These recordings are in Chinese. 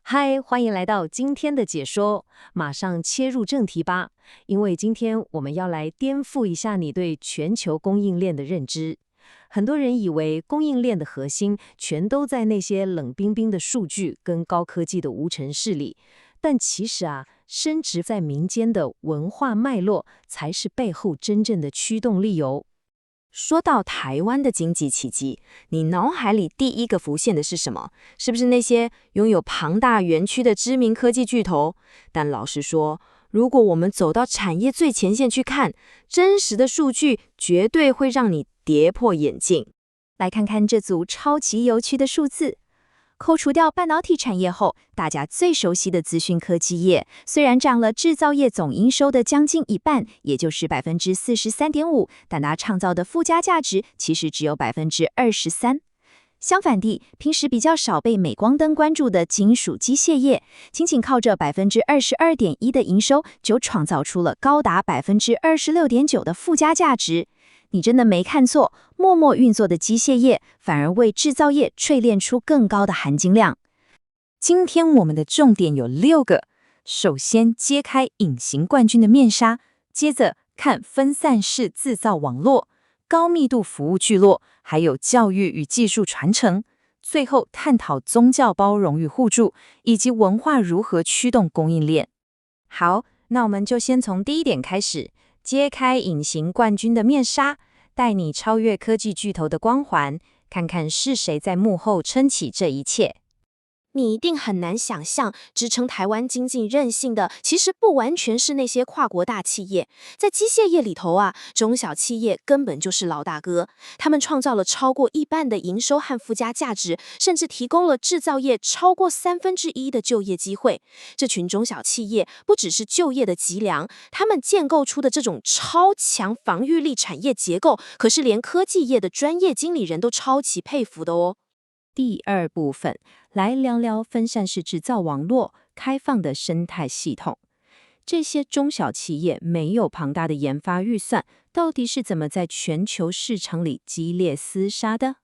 嗨，欢迎来到今天的解说，马上切入正题吧。因为今天我们要来颠覆一下你对全球供应链的认知。很多人以为供应链的核心全都在那些冷冰冰的数据跟高科技的无尘室里，但其实深植在民间的文化脉络才是背后真正的驱动力哦。说到台湾的经济奇迹，你脑海里第一个浮现的是什么？是不是那些拥有庞大园区的知名科技巨头？但老实说，如果我们走到产业最前线去看，真实的数据绝对会让你跌破眼镜。来看看这组超级有趣的数字。扣除掉半导体产业后，大家最熟悉的资讯科技业，虽然占了制造业总营收的将近一半，也就是43.5%，但它创造的附加价值其实只有23%。相反地，平时比较少被镁光灯关注的金属机械业，仅靠着22.1%的营收，就创造出了高达26.9%的附加价值。你真的没看错，默默运作的机械业反而为制造业淬炼出更高的含金量。今天我们的重点有6个，首先揭开隐形冠军的面纱，接着看分散式制造网络、高密度服务聚落，还有教育与技术传承，最后探讨宗教包容与互助，以及文化如何驱动供应链。好，那我们就先从第一点开始，揭开隐形冠军的面纱，带你超越科技巨头的光环，看看是谁在幕后撑起这一切。你一定很难想象，支撑台湾经济韧性的，其实不完全是那些跨国大企业。在机械业里头中小企业根本就是老大哥，他们创造了超过一半的营收和附加价值，甚至提供了制造业超过1/3的就业机会。这群中小企业不只是就业的脊梁，他们建构出的这种超强防御力产业结构，可是连科技业的专业经理人都超级佩服的哦。第二部分，来聊聊分散式制造网络开放的生态系统。这些中小企业没有庞大的研发预算，到底是怎么在全球市场里激烈厮杀的？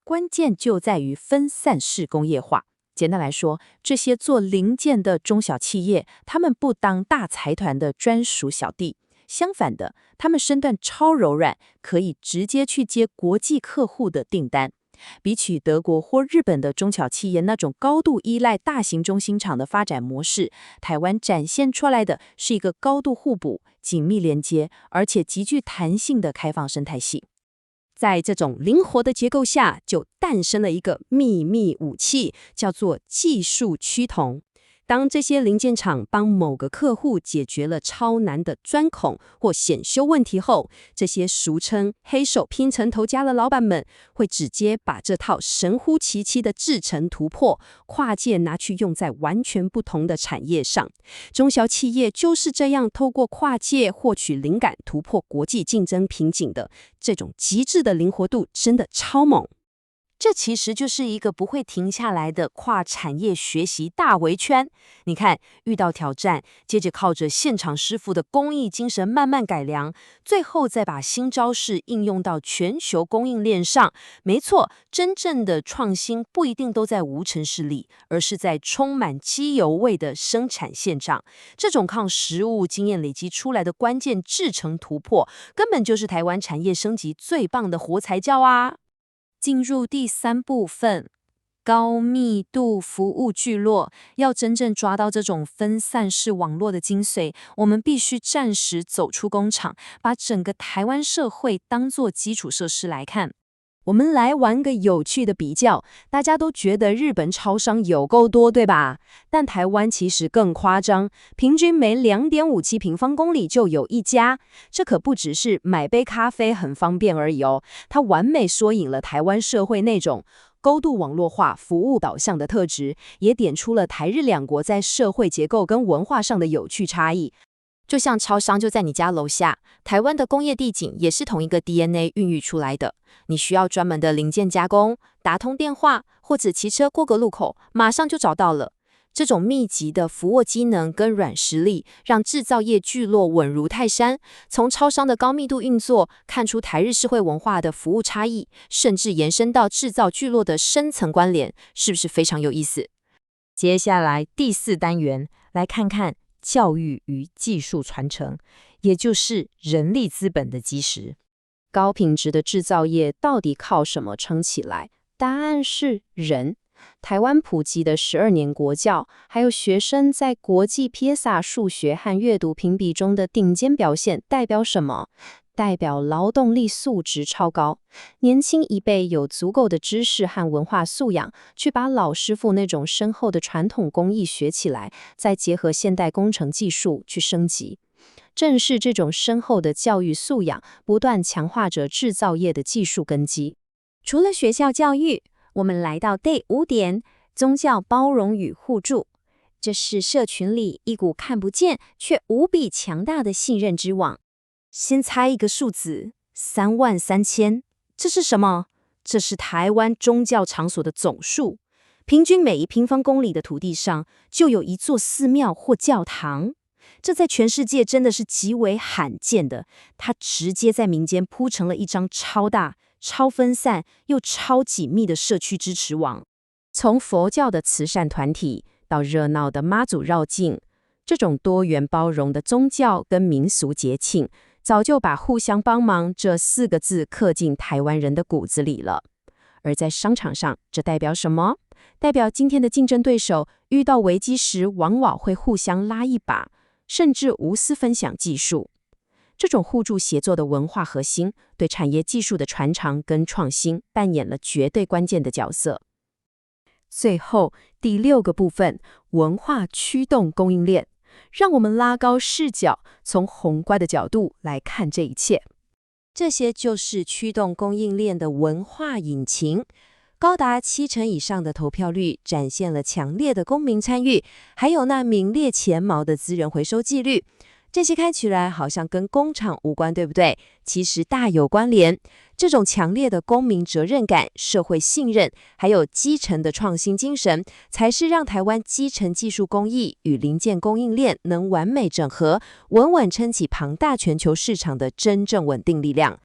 关键就在于分散式工业化。简单来说，这些做零件的中小企业，他们不当大财团的专属小弟，相反的，他们身段超柔软，可以直接去接国际客户的订单。比起德国或日本的中小企业那种高度依赖大型中心厂的发展模式，台湾展现出来的是一个高度互补、紧密连接，而且极具弹性的开放生态系。在这种灵活的结构下，就诞生了一个秘密武器，叫做技术趋同。当这些零件厂帮某个客户解决了超难的钻孔或检修问题后，这些俗称黑手拼成头家的老板们会直接把这套神乎其技的制程突破跨界拿去用在完全不同的产业上。中小企业就是这样透过跨界获取灵感，突破国际竞争瓶颈的。这种极致的灵活度真的超猛。这其实就是一个不会停下来的跨产业学习大围圈。你看，遇到挑战，接着靠着现场师傅的工艺精神慢慢改良，最后再把新招式应用到全球供应链上。没错，真正的创新不一定都在无尘室里，而是在充满机油味的生产线上。这种靠实务经验累积出来的关键制程突破，根本就是台湾产业升级最棒的活材教啊！进入第3部分，高密度服务聚落。要真正抓到这种分散式网络的精髓，我们必须暂时走出工厂，把整个台湾社会当作基础设施来看。我们来玩个有趣的比较，大家都觉得日本超商有够多，对吧？但台湾其实更夸张，平均每2.57平方公里就有一家。这可不只是买杯咖啡很方便而已哦，它完美缩影了台湾社会那种高度网络化、服务导向的特质，也点出了台日两国在社会结构跟文化上的有趣差异。就像超商就在你家楼下，台湾的工业地景也是同一个 DNA 孕育出来的。你需要专门的零件加工，打通电话或者骑车过个路口，马上就找到了。这种密集的服务机能跟软实力，让制造业聚落稳如泰山。从超商的高密度运作，看出台日社会文化的服务差异，甚至延伸到制造聚落的深层关联，是不是非常有意思？接下来第4单元，来看看教育与技术传承，也就是人力资本的基石。高品质的制造业到底靠什么撑起来？答案是人。台湾普及的12年国教，还有学生在国际 PISA 数学和阅读评比中的顶尖表现，代表什么？代表劳动力素质超高，年轻一辈有足够的知识和文化素养，去把老师傅那种深厚的传统工艺学起来，再结合现代工程技术去升级。正是这种深厚的教育素养，不断强化着制造业的技术根基。除了学校教育，我们来到第5点，宗教包容与互助。这是社群里一股看不见却无比强大的信任之网。先猜一个数字，33000，这是什么？这是台湾宗教场所的总数，平均每1平方公里的土地上就有一座寺庙或教堂。这在全世界真的是极为罕见的，它直接在民间铺成了一张超大、超分散又超紧密的社区支持网。从佛教的慈善团体到热闹的妈祖绕境，这种多元包容的宗教跟民俗节庆，早就把互相帮忙这4个字刻进台湾人的骨子里了。而在商场上，这代表什么？代表今天的竞争对手遇到危机时，往往会互相拉一把，甚至无私分享技术。这种互助协作的文化核心，对产业技术的传承跟创新扮演了绝对关键的角色。最后，第6个部分，文化驱动供应链。让我们拉高视角，从宏观的角度来看这一切。这些就是驱动供应链的文化引擎。高达70%以上的投票率，展现了强烈的公民参与，还有那名列前茅的资源回收纪律。这些看起来好像跟工厂无关，对不对？其实大有关联。这种强烈的公民责任感、社会信任，还有基层的创新精神，才是让台湾基层技术工艺与零件供应链能完美整合，稳稳撑起庞大全球市场的真正稳定力量。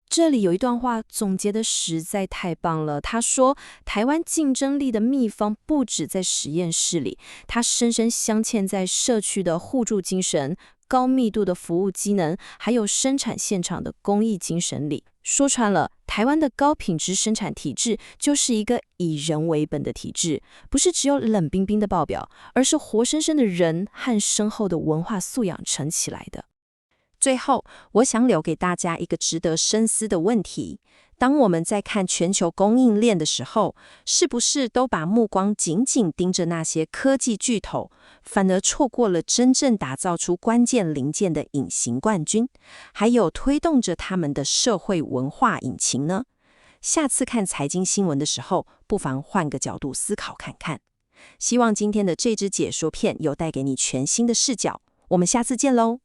这里有一段话总结的实在太棒了。他说，台湾竞争力的秘方不止在实验室里，它深深镶嵌在社区的互助精神、高密度的服务机能，还有生产现场的工艺精神里。说穿了，台湾的高品质生产体制就是一个以人为本的体制，不是只有冷冰冰的报表，而是活生生的人和深厚的文化素养撑起来的。最后，我想留给大家一个值得深思的问题：当我们在看全球供应链的时候，是不是都把目光紧紧盯着那些科技巨头，反而错过了真正打造出关键零件的隐形冠军，还有推动着他们的社会文化引擎呢？下次看财经新闻的时候，不妨换个角度思考看看。希望今天的这支解说片有带给你全新的视角。我们下次见喽！